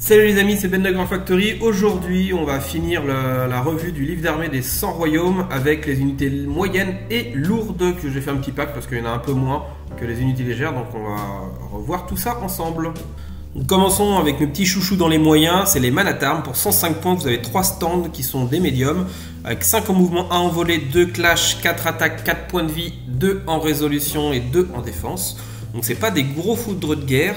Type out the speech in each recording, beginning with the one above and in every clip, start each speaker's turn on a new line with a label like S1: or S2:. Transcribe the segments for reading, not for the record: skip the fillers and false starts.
S1: Salut les amis, c'est Ben de Grand Factory. Aujourd'hui, on va finir la revue du livre d'armée des 100 royaumes avec les unités moyennes et lourdes que j'ai fait un petit pack parce qu'il y en a un peu moins que les unités légères. Donc on va revoir tout ça ensemble. Donc, commençons avec mes petits chouchous dans les moyens. C'est les Manatarm. Pour 105 points, vous avez 3 stands qui sont des médiums avec 5 en mouvement, 1 en volée, 2 clash, 4 attaques, 4 points de vie, 2 en résolution et 2 en défense. Donc c'est pas des gros foudres de guerre.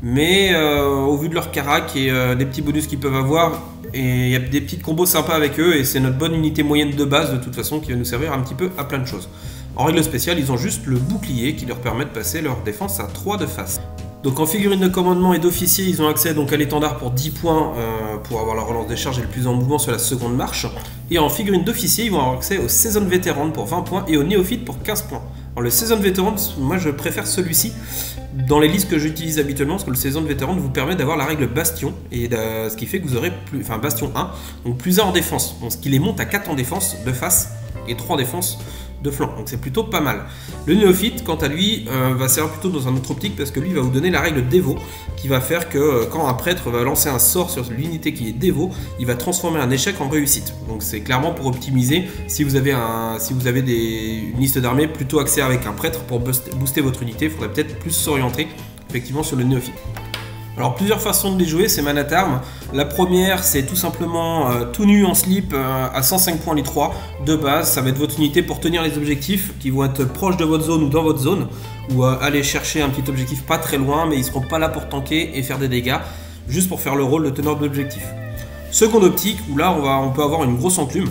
S1: Mais au vu de leur carac et des petits bonus qu'ils peuvent avoir, et il y a des petites combos sympas avec eux, et c'est notre bonne unité moyenne de base de toute façon qui va nous servir un petit peu à plein de choses. En règle spéciale, ils ont juste le bouclier qui leur permet de passer leur défense à 3 de face. Donc en figurine de commandement et d'officier, ils ont accès donc à l'étendard pour 10 points pour avoir la relance des charges et le plus en mouvement sur la seconde marche. Et en figurine d'officier, ils vont avoir accès au Season Veteran pour 20 points et au Néophyte pour 15 points. Alors le Season Veteran, moi je préfère celui-ci dans les listes que j'utilise habituellement, parce que le Season Veteran vous permet d'avoir la règle Bastion, et ce qui fait que vous aurez Bastion 1, donc plus 1 en défense, donc ce qui les monte à 4 en défense de face et 3 en défense de flanc, donc c'est plutôt pas mal. Le Néophyte, quant à lui, va servir plutôt dans un autre optique, parce que lui va vous donner la règle Dévot, qui va faire que quand un prêtre va lancer un sort sur l'unité qui est Dévot, il va transformer un échec en réussite. Donc c'est clairement pour optimiser si vous avez une liste d'armées plutôt axée avec un prêtre pour booster votre unité, il faudrait peut-être plus s'orienter effectivement sur le Néophyte. Alors plusieurs façons de les jouer, ces Manatarm. La première, c'est tout simplement tout nu en slip à 105 points les 3 de base. Ça va être votre unité pour tenir les objectifs qui vont être proches de votre zone ou dans votre zone, ou aller chercher un petit objectif pas très loin, mais ils seront pas là pour tanker et faire des dégâts, juste pour faire le rôle de teneur d'objectif. Seconde optique, où là on peut avoir une grosse enclume.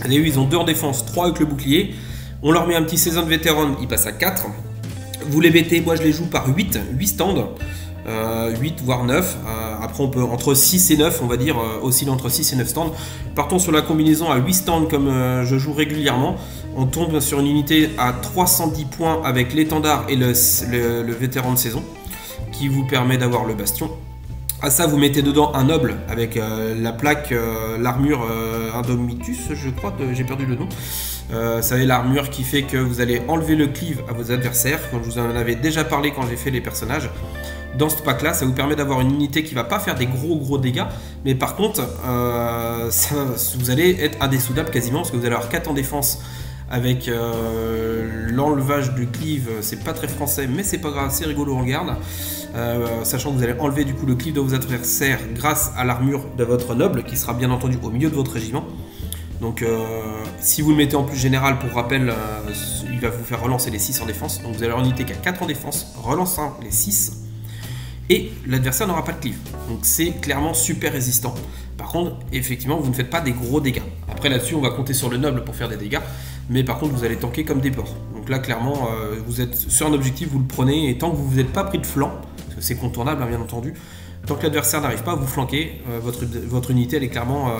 S1: Ils ont 2 en défense, 3 avec le bouclier. On leur met un petit Season Veteran, il passe à 4. Vous les mettez, moi je les joue par 8 stands. 8 voire 9, après on peut entre 6 et 9 on va dire, osciller entre 6 et 9 stands. Partons sur la combinaison à 8 stands comme je joue régulièrement. On tombe sur une unité à 310 points avec l'étendard et le vétéran de saison qui vous permet d'avoir le bastion. À ça vous mettez dedans un noble avec la plaque, l'armure Indomitus, je crois, j'ai perdu le nom. Ça va être l'armure qui fait que vous allez enlever le cleave à vos adversaires, comme je vous en avais déjà parlé quand j'ai fait les personnages. Dans ce pack là, ça vous permet d'avoir une unité qui va pas faire des gros dégâts, mais par contre vous allez être indessoudable quasiment, parce que vous allez avoir 4 en défense avec l'enlevage du cleave. C'est pas très français, mais c'est pas grave, c'est rigolo, on regarde. Sachant que vous allez enlever du coup le cleave de vos adversaires grâce à l'armure de votre noble qui sera bien entendu au milieu de votre régiment. Donc si vous le mettez en plus général, pour rappel, il va vous faire relancer les 6 en défense. Donc vous allez avoir une unité qui a 4 en défense, relançant les 6. Et l'adversaire n'aura pas de cleave. Donc c'est clairement super résistant. Par contre, effectivement, vous ne faites pas des gros dégâts. Après là-dessus, on va compter sur le noble pour faire des dégâts. Mais par contre, vous allez tanker comme des porcs. Donc là, clairement, vous êtes sur un objectif, vous le prenez. Et tant que vous n'êtes pas pris de flanc, parce que c'est contournable, hein, bien entendu, tant que l'adversaire n'arrive pas à vous flanquer, votre unité, elle est clairement,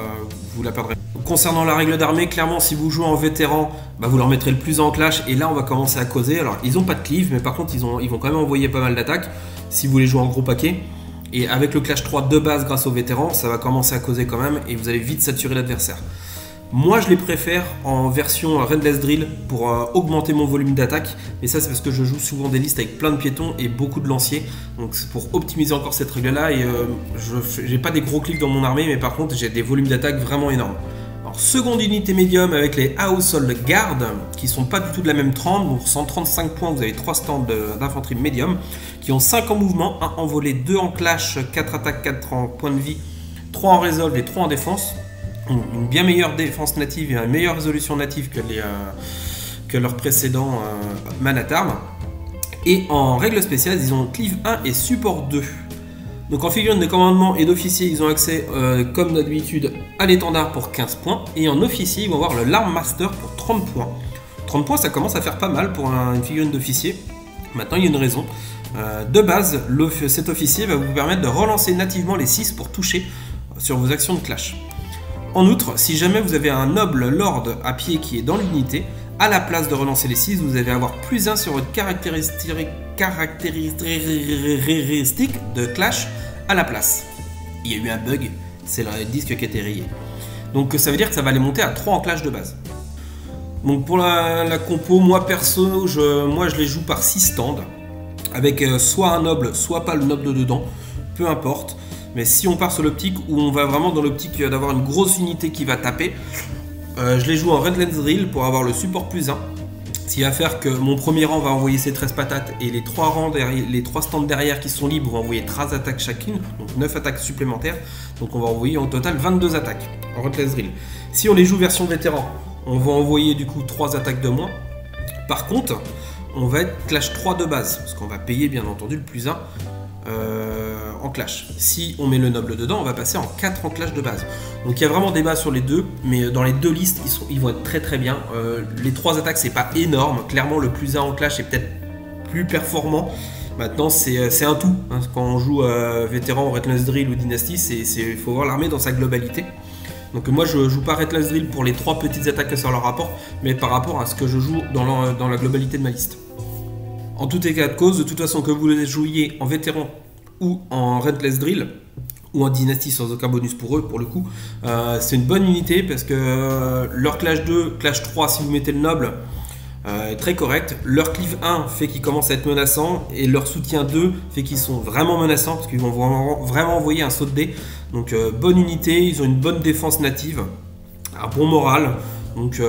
S1: vous la perdrez. Concernant la règle d'armée, clairement, si vous jouez en vétéran, vous leur mettrez le plus en clash. Et là, on va commencer à causer. Alors, ils n'ont pas de cleave, mais par contre, ils vont quand même envoyer pas mal d'attaques si vous voulez jouer en gros paquet. Et avec le clash 3 de base grâce aux vétérans, ça va commencer à causer quand même, et vous allez vite saturer l'adversaire. Moi, je les préfère en version Rendless Drill pour augmenter mon volume d'attaque. Mais ça, c'est parce que je joue souvent des listes avec plein de piétons et beaucoup de lanciers. Donc c'est pour optimiser encore cette règle-là. Et j'ai pas des gros clics dans mon armée, mais par contre, j'ai des volumes d'attaque vraiment énormes. Alors, seconde unité médium avec les Household Guard, qui sont pas du tout de la même trempe. Donc 135 points, vous avez 3 stands d'infanterie médium, qui ont 5 en mouvement, 1 en volée, 2 en clash, 4 attaques, 4 en point de vie, 3 en résolve et 3 en défense. Une bien meilleure défense native et une meilleure résolution native que leurs précédents Manatarm. Et en règle spéciale, ils ont cleave 1 et support 2. Donc en figurine de commandement et d'officier, ils ont accès comme d'habitude à l'étendard pour 15 points. Et en officier, ils vont avoir le l'Arm Master pour 30 points. 30 points, ça commence à faire pas mal pour une figurine d'officier. Maintenant, il y a une raison. De base, cet officier va vous permettre de relancer nativement les 6 pour toucher sur vos actions de clash. En outre, si jamais vous avez un noble lord à pied qui est dans l'unité, à la place de relancer les 6, vous allez avoir plus 1 sur votre caractéristique de clash à la place. Il y a eu un bug, c'est le disque qui a été rayé. Donc ça veut dire que ça va les monter à 3 en clash de base. Donc pour la compo, moi perso, je les joue par 6 stands, avec soit un noble, soit pas le noble dedans, peu importe. Mais si on part sur l'optique où on va vraiment dans l'optique d'avoir une grosse unité qui va taper, je les joue en Relentless Drill pour avoir le support +1. Ce qui va faire que mon premier rang va envoyer ses 13 patates et les 3 rangs derrière, les 3 stands derrière qui sont libres vont envoyer 13 attaques chacune, donc 9 attaques supplémentaires. Donc on va envoyer en total 22 attaques en Relentless Drill. Si on les joue version vétéran, on va envoyer du coup 3 attaques de moins. Par contre, on va être clash 3 de base, parce qu'on va payer bien entendu le +1 en clash. Si on met le noble dedans, on va passer en 4 en clash de base. Donc il y a vraiment débat sur les deux, mais dans les deux listes, ils vont être très bien. Les 3 attaques, c'est pas énorme. Clairement, le +1 en clash est peut-être plus performant. Maintenant, c'est un tout. Hein. Quand on joue vétéran, Relentless Drill ou Dynasty, il faut voir l'armée dans sa globalité. Donc moi, je joue pas Relentless Drill pour les 3 petites attaques que ça leur rapporte, mais par rapport à ce que je joue dans la globalité de ma liste. En tout état de cause, de toute façon, que vous les jouiez en vétéran ou en Relentless Drill, ou en Dynasty sans aucun bonus pour eux, pour le coup, c'est une bonne unité parce que leur clash 2, clash 3, si vous mettez le noble, est très correct. Leur cleave 1 fait qu'ils commencent à être menaçants et leur soutien 2 fait qu'ils sont vraiment menaçants parce qu'ils vont vraiment envoyer un saut de dés. Donc bonne unité, ils ont une bonne défense native, un bon moral. Donc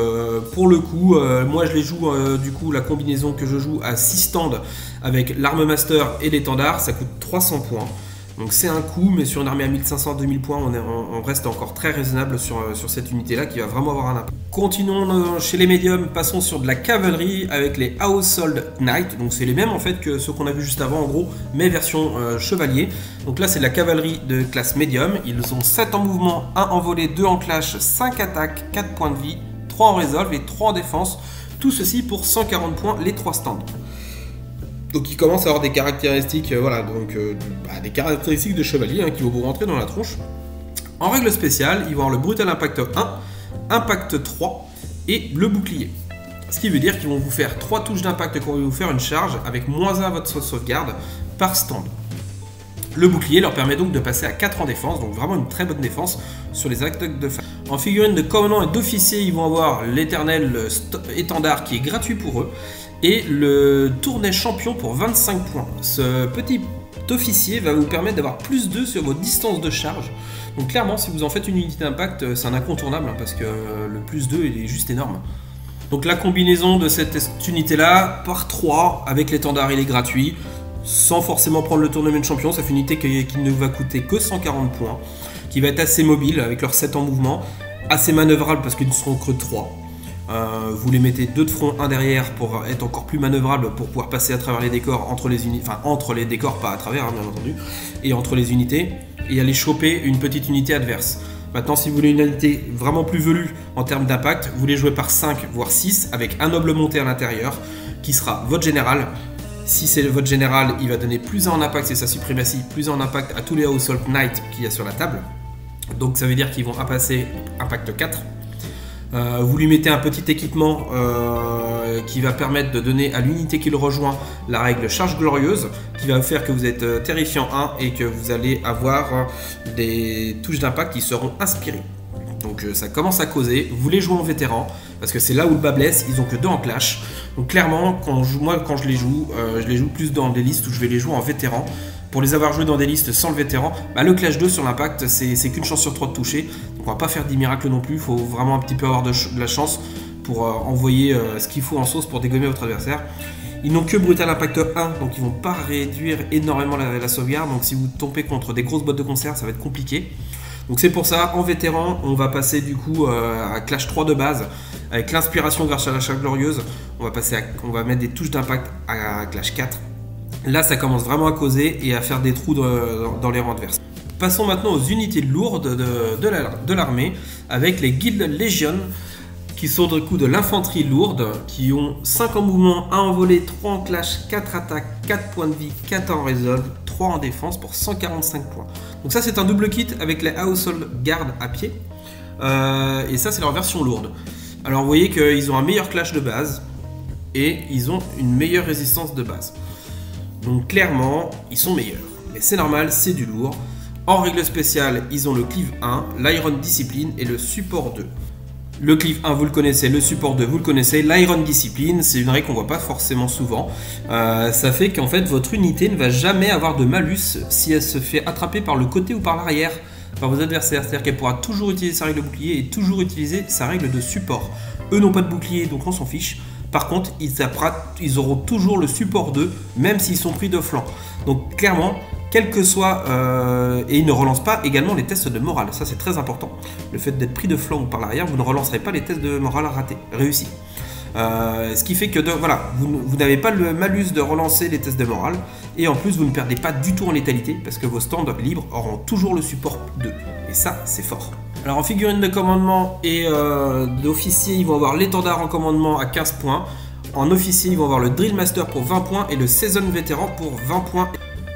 S1: pour le coup, moi je les joue du coup la combinaison que je joue à 6 stands avec l'arme master et l'étendard, ça coûte 300 points. Donc c'est un coup, mais sur une armée à 1500-2000 points, on reste encore très raisonnable sur cette unité-là qui va vraiment avoir un impact. Continuons chez les médiums, passons sur de la cavalerie avec les Household Knight. Donc c'est les mêmes en fait que ceux qu'on a vu juste avant en gros, mais version chevalier. Donc là c'est de la cavalerie de classe médium. Ils ont 7 en mouvement, 1 en volée, 2 en clash, 5 attaques, 4 points de vie, 3 en résolve et 3 en défense. Tout ceci pour 140 points les 3 stands. Donc il commence à avoir des caractéristiques, des caractéristiques de chevalier qui vont vous rentrer dans la tronche. En règle spéciale, ils vont avoir le brutal impact 1, impact 3 et le bouclier. Ce qui veut dire qu'ils vont vous faire 3 touches d'impact quand ils vont vous faire une charge avec -1 à votre sauvegarde par stand. Le bouclier leur permet donc de passer à 4 en défense, donc vraiment une très bonne défense sur les attaques de phase. En figurine de commandant et d'officier, ils vont avoir l'éternel étendard qui est gratuit pour eux. Et le tournet champion pour 25 points. Ce petit officier va vous permettre d'avoir +2 sur vos distances de charge. Donc clairement, si vous en faites une unité d'impact, c'est un incontournable parce que le +2 il est juste énorme. Donc la combinaison de cette unité-là par 3 avec l'étendard il est gratuit, sans forcément prendre le tournement de champion, ça fait une unité qui ne va coûter que 140 points, qui va être assez mobile avec leurs 7 en mouvement, assez manœuvrable parce qu'ils ne seront que 3. Vous les mettez 2 de front, 1 derrière pour être encore plus manœuvrable pour pouvoir passer à travers les décors entre les unités, enfin entre les décors, pas à travers bien entendu, et entre les unités, et aller choper une petite unité adverse. Maintenant, si vous voulez une unité vraiment plus velue en termes d'impact, vous les jouez par 5 voire 6 avec un noble monté à l'intérieur qui sera votre général. Si c'est votre général, il va donner +1 en impact, c'est sa suprématie, +1 en impact à tous les Household Knight qu'il y a sur la table. Donc ça veut dire qu'ils vont passer impact 4. Vous lui mettez un petit équipement qui va permettre de donner à l'unité qui le rejoint la règle charge glorieuse, qui va faire que vous êtes terrifiant 1 et que vous allez avoir des touches d'impact qui seront inspirées. Donc ça commence à causer. Vous les jouez en vétéran parce que c'est là où le bas blesse. Ils ont que 2 en clash. Donc clairement, quand je les joue plus dans des listes où je vais les jouer en vétéran. Pour les avoir joués dans des listes sans le vétéran, le clash 2 sur l'impact, c'est qu'une chance sur 3 de toucher. Donc on va pas faire des miracles non plus, il faut vraiment un petit peu avoir de la chance pour envoyer ce qu'il faut en sauce pour dégommer votre adversaire. Ils n'ont que brutal impact 1, donc ils vont pas réduire énormément la sauvegarde. Donc si vous tombez contre des grosses boîtes de conserve, ça va être compliqué. Donc c'est pour ça, en vétéran, on va passer du coup à clash 3 de base, avec l'inspiration grâce à la charge glorieuse. On va mettre des touches d'impact à clash 4. Là, ça commence vraiment à causer et à faire des trous dans les rangs adverses. Passons maintenant aux unités lourdes de l'armée, avec les Guild Legion, qui sont du coup de l'infanterie lourde, qui ont 5 en mouvement, 1 en volée, 3 en clash, 4 attaques, 4 points de vie, 4 en résolve, 3 en défense pour 145 points. Donc ça, c'est un double kit avec les Household Guard à pied. Et ça, c'est leur version lourde. Alors vous voyez qu'ils ont un meilleur clash de base et ils ont une meilleure résistance de base. Donc clairement, ils sont meilleurs. Mais c'est normal, c'est du lourd. En règle spéciale, ils ont le cleave 1, l'iron discipline et le support 2. Le Cleave 1, vous le connaissez, le Support 2, vous le connaissez, l'Iron Discipline, c'est une règle qu'on voit pas forcément souvent. Ça fait qu'en fait, votre unité ne va jamais avoir de malus si elle se fait attraper par le côté ou par l'arrière par vos adversaires. C'est-à-dire qu'elle pourra toujours utiliser sa règle de bouclier et toujours utiliser sa règle de support. Eux n'ont pas de bouclier, donc on s'en fiche. Par contre, ils auront toujours le Support 2, même s'ils sont pris de flanc. Donc clairement, quel que soit, et ils ne relancent pas également les tests de morale, ça c'est très important. Le fait d'être pris de flanc ou par l'arrière, vous ne relancerez pas les tests de morale réussis. Ce qui fait que voilà, vous n'avez pas le malus de relancer les tests de morale, et en plus vous ne perdez pas du tout en létalité, parce que vos stands libres auront toujours le support 2, et ça c'est fort. Alors en figurine de commandement et d'officier, ils vont avoir l'étendard en commandement à 15 points. En officier, ils vont avoir le Drill Master pour 20 points et le Season Vétéran pour 20 points.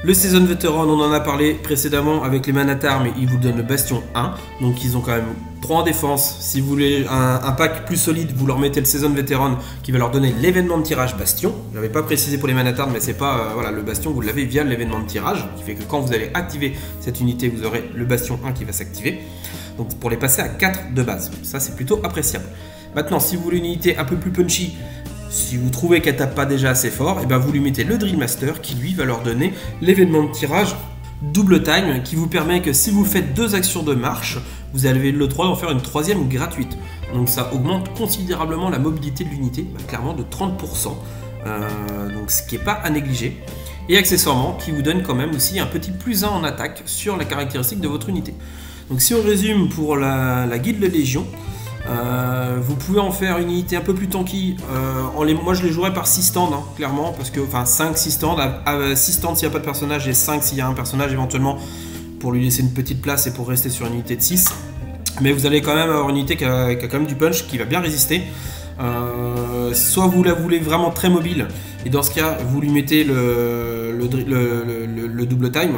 S1: Le Season Vétéran, on en a parlé précédemment avec les Manatar, mais il vous donne le Bastion 1. Donc ils ont quand même 3 en défense. Si vous voulez un pack plus solide, vous leur mettez le Season Vétéran qui va leur donner l'événement de tirage Bastion. Je n'avais pas précisé pour les Manatar, mais c'est pas voilà, le Bastion, vous l'avez via l'événement de tirage, qui fait que quand vous allez activer cette unité, vous aurez le Bastion 1 qui va s'activer. Donc pour les passer à 4 de base, ça c'est plutôt appréciable. Maintenant, si vous voulez une unité un peu plus punchy, si vous trouvez qu'elle tape pas déjà assez fort, et ben vous lui mettez le Drill Master qui lui va leur donner l'événement de tirage double time qui vous permet que si vous faites 2 actions de marche, vous avez le droit d'en faire une 3e gratuite. Donc ça augmente considérablement la mobilité de l'unité, clairement de 30%, donc ce qui n'est pas à négliger. Et accessoirement qui vous donne quand même aussi un petit +1 en attaque sur la caractéristique de votre unité. Donc si on résume pour la guilde de Légion, vous pouvez en faire une unité un peu plus tanky. Moi je les jouerais par 6 stands, hein, clairement, parce que, enfin 5-6 stands, 6 stands s'il n'y a pas de personnage et 5 s'il y a un personnage éventuellement, pour lui laisser une petite place et pour rester sur une unité de 6. Mais vous allez quand même avoir une unité qui a quand même du punch, qui va bien résister. Soit vous la voulez vraiment très mobile, et dans ce cas vous lui mettez le double time,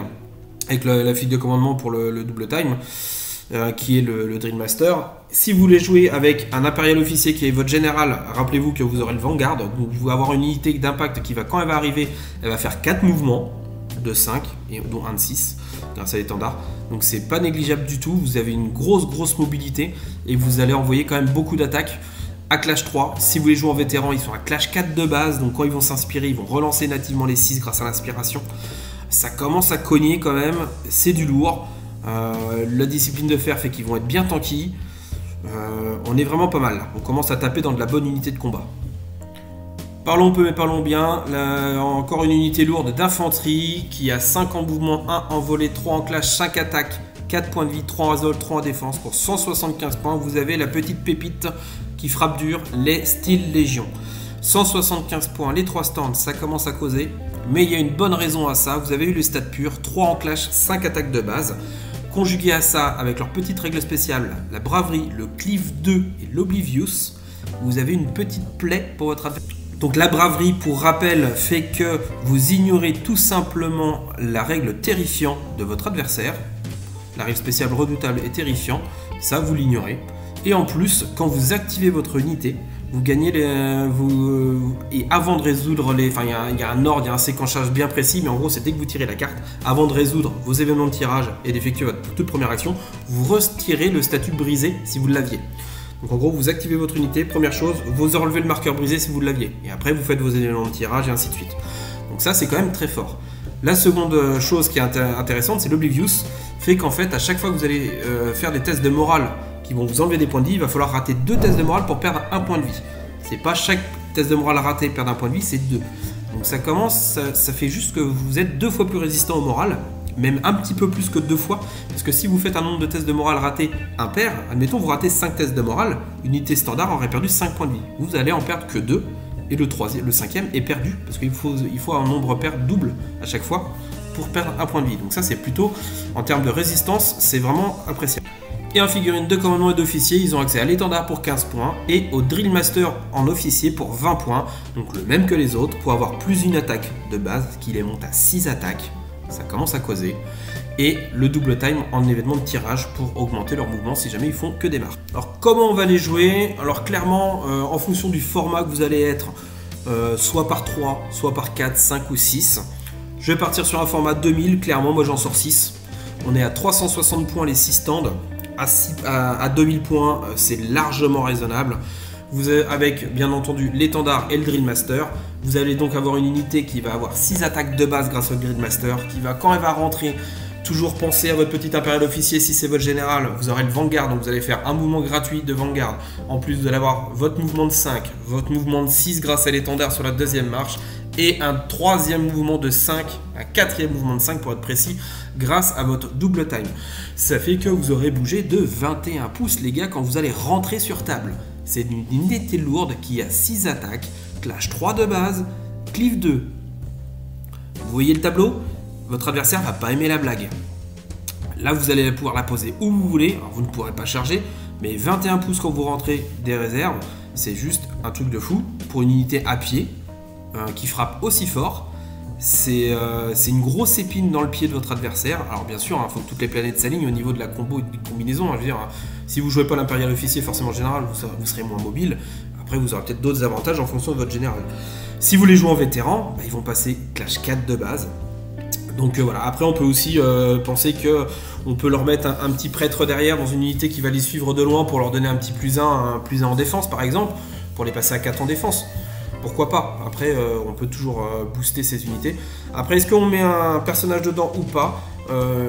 S1: avec la fiche de commandement pour le double time, qui est le Drill Master. Si vous voulez jouer avec un Impérial Officier qui est votre général, rappelez-vous que vous aurez le Vanguard, donc vous allez avoir une unité d'impact qui va, quand elle va arriver, elle va faire 4 mouvements de 5, et dont un de 6, grâce à l'étendard. Donc c'est pas négligeable du tout, vous avez une grosse mobilité, et vous allez envoyer quand même beaucoup d'attaques. À Clash 3, si vous voulez jouer en vétéran, ils sont à Clash 4 de base, donc quand ils vont s'inspirer, ils vont relancer nativement les 6 grâce à l'inspiration. Ça commence à cogner quand même, c'est du lourd. La discipline de fer fait qu'ils vont être bien tanky. On est vraiment pas mal. On commence à taper dans de la bonne unité de combat. Parlons peu mais parlons bien. Encore une unité lourde d'infanterie qui a 5 en mouvement, 1 en volée, 3 en clash, 5 attaques, 4 points de vie, 3 en résolve, 3 en défense pour 175 points. Vous avez la petite pépite qui frappe dur, les styles Légion. 175 points, les 3 stands, ça commence à causer. Mais il y a une bonne raison à ça. Vous avez eu le stat pur, 3 en clash, 5 attaques de base. Conjugué à ça avec leur petite règle spéciale, la braverie, le Cleave 2 et l'Oblivious, vous avez une petite plaie pour votre adversaire. Donc la braverie, pour rappel, fait que vous ignorez tout simplement la règle terrifiant de votre adversaire. La règle spéciale redoutable et terrifiant, ça vous l'ignorez. Et en plus, quand vous activez votre unité, vous gagnez et avant de résoudre les... Enfin, il y a un ordre, il y a un séquençage bien précis, mais en gros, c'est dès que vous tirez la carte, avant de résoudre vos événements de tirage et d'effectuer votre toute première action, vous retirez le statut brisé si vous l'aviez. Donc en gros, vous activez votre unité, première chose, vous enlevez le marqueur brisé si vous l'aviez. Et après, vous faites vos événements de tirage et ainsi de suite. Donc ça, c'est quand même très fort. La seconde chose qui est intéressante, c'est l'Oblivious, fait qu'en fait, à chaque fois que vous allez faire des tests de morale qui vont vous enlever des points de vie, il va falloir rater 2 tests de morale pour perdre 1 point de vie. C'est pas chaque test de morale raté perdre 1 point de vie, c'est 2. Donc ça commence, ça fait juste que vous êtes 2 fois plus résistant au moral, même un petit peu plus que 2 fois, parce que si vous faites un nombre de tests de morale ratés impair, admettons vous ratez 5 tests de morale, une unité standard aurait perdu 5 points de vie. Vous allez en perdre que 2, et le 5e est perdu, parce qu'il faut un nombre pair double à chaque fois pour perdre 1 point de vie. Donc ça c'est plutôt, en termes de résistance, c'est vraiment appréciable. Et en figurine de commandement et d'officier, ils ont accès à l'étendard pour 15 points et au Drill Master en officier pour 20 points, donc le même que les autres, pour avoir plus une attaque de base qui les monte à 6 attaques, ça commence à causer, et le double time en événement de tirage pour augmenter leur mouvement si jamais ils font que des marques. Alors comment on va les jouer? Alors clairement, en fonction du format que vous allez être, soit par 3, soit par 4, 5 ou 6, je vais partir sur un format 2000, clairement moi j'en sors 6. On est à 360 points les 6 stands. à 2000 points, c'est largement raisonnable. Vous avez, avec bien entendu l'étendard et le Drill Master, vous allez donc avoir une unité qui va avoir 6 attaques de base grâce au Drill Master, qui va, quand elle va rentrer, toujours penser à votre petit impérial officier si c'est votre général. Vous aurez le Vanguard, donc vous allez faire un mouvement gratuit de Vanguard. En plus, vous allez avoir votre mouvement de 5, votre mouvement de 6 grâce à l'étendard sur la deuxième marche, et un troisième mouvement de 5, un quatrième mouvement de 5 pour être précis, grâce à votre double time. Ça fait que vous aurez bougé de 21 pouces les gars quand vous allez rentrer sur table. C'est une unité lourde qui a 6 attaques, clash 3 de base, cleave 2. Vous voyez le tableau? Votre adversaire va pas aimer la blague. Là vous allez pouvoir la poser où vous voulez, alors vous ne pourrez pas charger, mais 21 pouces quand vous rentrez des réserves, c'est juste un truc de fou pour une unité à pied qui frappe aussi fort. C'est une grosse épine dans le pied de votre adversaire. Alors bien sûr, il faut que toutes les planètes s'alignent au niveau de la combo et de combinaison. Je veux dire, si vous jouez pas l'impérial officier, forcément général, vous serez moins mobile. Après, vous aurez peut-être d'autres avantages en fonction de votre général. Si vous les jouez en vétéran, ils vont passer clash 4 de base. Donc voilà. Après, on peut aussi penser que on peut leur mettre un petit prêtre derrière dans une unité qui va les suivre de loin pour leur donner un petit +1 en défense, par exemple, pour les passer à 4 en défense. Pourquoi pas? Après, on peut toujours booster ces unités. Après, est-ce qu'on met un personnage dedans ou pas?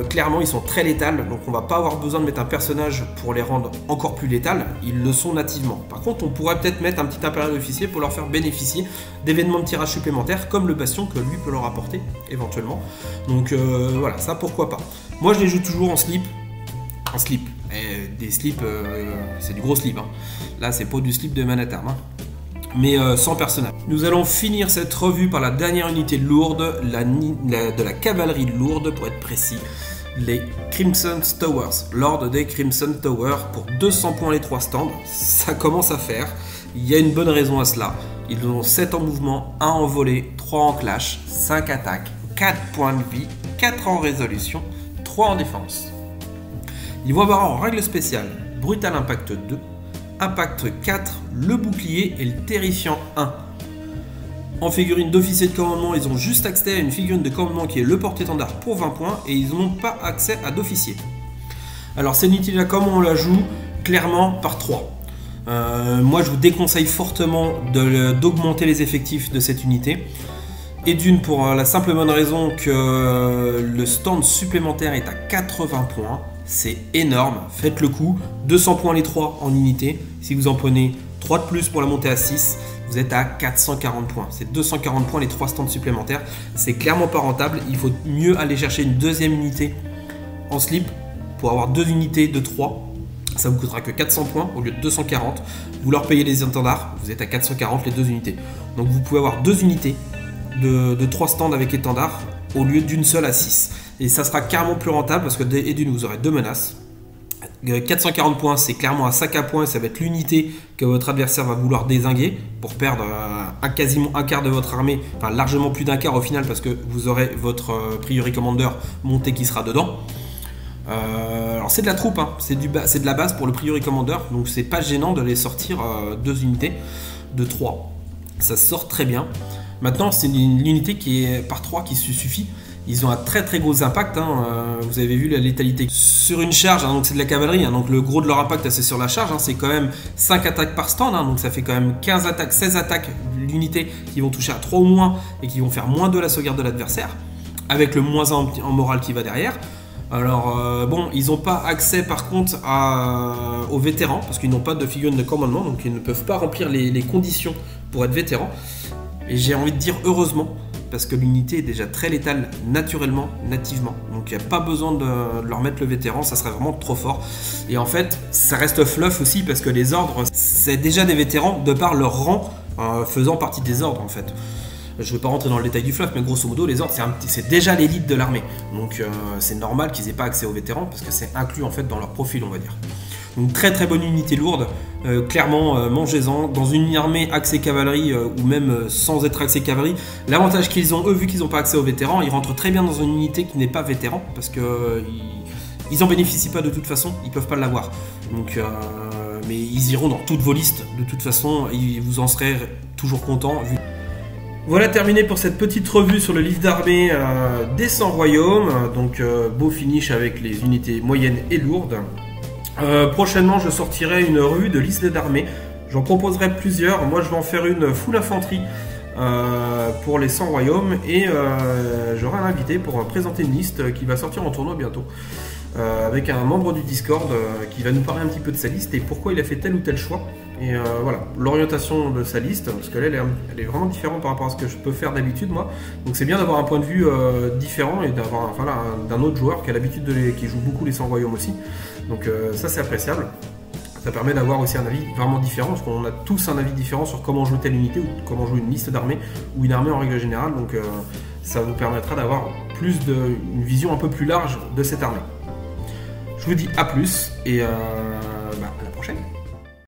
S1: Clairement, ils sont très létals, donc on va pas avoir besoin de mettre un personnage pour les rendre encore plus létals. Ils le sont nativement. Par contre, on pourrait peut-être mettre un petit impérial officier pour leur faire bénéficier d'événements de tirage supplémentaires, comme le bastion que lui peut leur apporter éventuellement. Donc voilà, ça pourquoi pas. Moi, je les joue toujours en slip. En slip. Et des slips, c'est du gros slip. Hein. Là, c'est pas du slip de Manhattan. Hein. Mais sans personnage. Nous allons finir cette revue par la dernière unité lourde, de la cavalerie lourde pour être précis, les Crimson Towers, l'ordre des Crimson Towers pour 200 points les 3 stands. Ça commence à faire, il y a une bonne raison à cela. Ils ont 7 en mouvement, 1 en volée, 3 en clash, 5 attaques, 4 points de vie, 4 en résolution, 3 en défense. Ils vont avoir en règle spéciale Brutal Impact 2, Impact 4, le bouclier et le terrifiant 1. En figurine d'officier de commandement, ils ont juste accès à une figurine de commandement qui est le porte-étendard pour 20 points et ils n'ont pas accès à d'officier. Alors cette unité-là, comment on la joue? Clairement par 3. Moi je vous déconseille fortement d'augmenter les effectifs de cette unité. Et d'une pour la simple bonne raison que le stand supplémentaire est à 80 points. C'est énorme, faites le coup. 200 points les 3 en unité. Si vous en prenez 3 de plus pour la montée à 6, vous êtes à 440 points. C'est 240 points les 3 stands supplémentaires. C'est clairement pas rentable. Il faut mieux aller chercher une deuxième unité en slip pour avoir 2 unités de 3. Ça vous coûtera que 400 points au lieu de 240. Vous leur payez les étendards, vous êtes à 440 les 2 unités. Donc vous pouvez avoir 2 unités de 3 stands avec étendard au lieu d'une seule à 6. Et ça sera carrément plus rentable parce que et d'une vous aurez 2 menaces. 440 points, c'est clairement un sac à points, ça va être l'unité que votre adversaire va vouloir dézinguer pour perdre quasiment un quart de votre armée, enfin largement plus d'un quart au final parce que vous aurez votre Priory Commander monté qui sera dedans. Alors c'est de la troupe, hein. C'est de la base pour le Priory Commander, donc c'est pas gênant de les sortir 2 unités de 3. Ça sort très bien. Maintenant c'est une unité qui est par 3 qui suffit. Ils ont un très gros impact, hein. Vous avez vu la létalité sur une charge, hein, donc c'est de la cavalerie, hein, donc le gros de leur impact c'est sur la charge, hein, c'est quand même 5 attaques par stand, hein, donc ça fait quand même 15 attaques, 16 attaques d'unités qui vont toucher à 3 ou moins et qui vont faire moins de la sauvegarde de l'adversaire, avec le moins 1 en moral qui va derrière. Alors bon, ils n'ont pas accès par contre aux vétérans, parce qu'ils n'ont pas de figurine de commandement, donc ils ne peuvent pas remplir les conditions pour être vétérans. Et j'ai envie de dire heureusement, parce que l'unité est déjà très létale naturellement, nativement. Donc il n'y a pas besoin de leur mettre le vétéran, ça serait vraiment trop fort. Et en fait, ça reste fluff aussi, parce que les ordres, c'est déjà des vétérans de par leur rang faisant partie des ordres en fait. Je ne vais pas rentrer dans le détail du fluff, mais grosso modo, les ordres, c'est déjà l'élite de l'armée. Donc c'est normal qu'ils n'aient pas accès aux vétérans, parce que c'est inclus en fait dans leur profil, on va dire. Donc très bonne unité lourde, clairement mangez-en. Dans une armée axée cavalerie ou même sans être axée cavalerie, l'avantage qu'ils ont, eux, vu qu'ils n'ont pas accès aux vétérans, ils rentrent très bien dans une unité qui n'est pas vétéran, parce que ils n'en bénéficient pas de toute façon, ils ne peuvent pas l'avoir. Donc, mais ils iront dans toutes vos listes de toute façon, et vous en serez toujours content. Voilà terminé pour cette petite revue sur le livre d'armée des 100 royaumes. Donc beau finish avec les unités moyennes et lourdes. Prochainement, je sortirai une revue de liste d'armées. J'en proposerai plusieurs. Moi, je vais en faire une full infanterie pour les 100 royaumes et j'aurai un invité pour présenter une liste qui va sortir en tournoi bientôt. Avec un membre du Discord qui va nous parler un petit peu de sa liste et pourquoi il a fait tel ou tel choix. Et voilà, l'orientation de sa liste, parce qu'elle elle est vraiment différente par rapport à ce que je peux faire d'habitude moi. Donc c'est bien d'avoir un point de vue différent et d'avoir d'un autre joueur qui a l'habitude qui joue beaucoup les 100 royaumes aussi. Donc ça c'est appréciable. Ça permet d'avoir aussi un avis vraiment différent, parce qu'on a tous un avis différent sur comment jouer telle unité ou comment jouer une liste d'armées ou une armée en règle générale. Donc ça vous permettra d'avoir une vision un peu plus large de cette armée. Je vous dis à plus et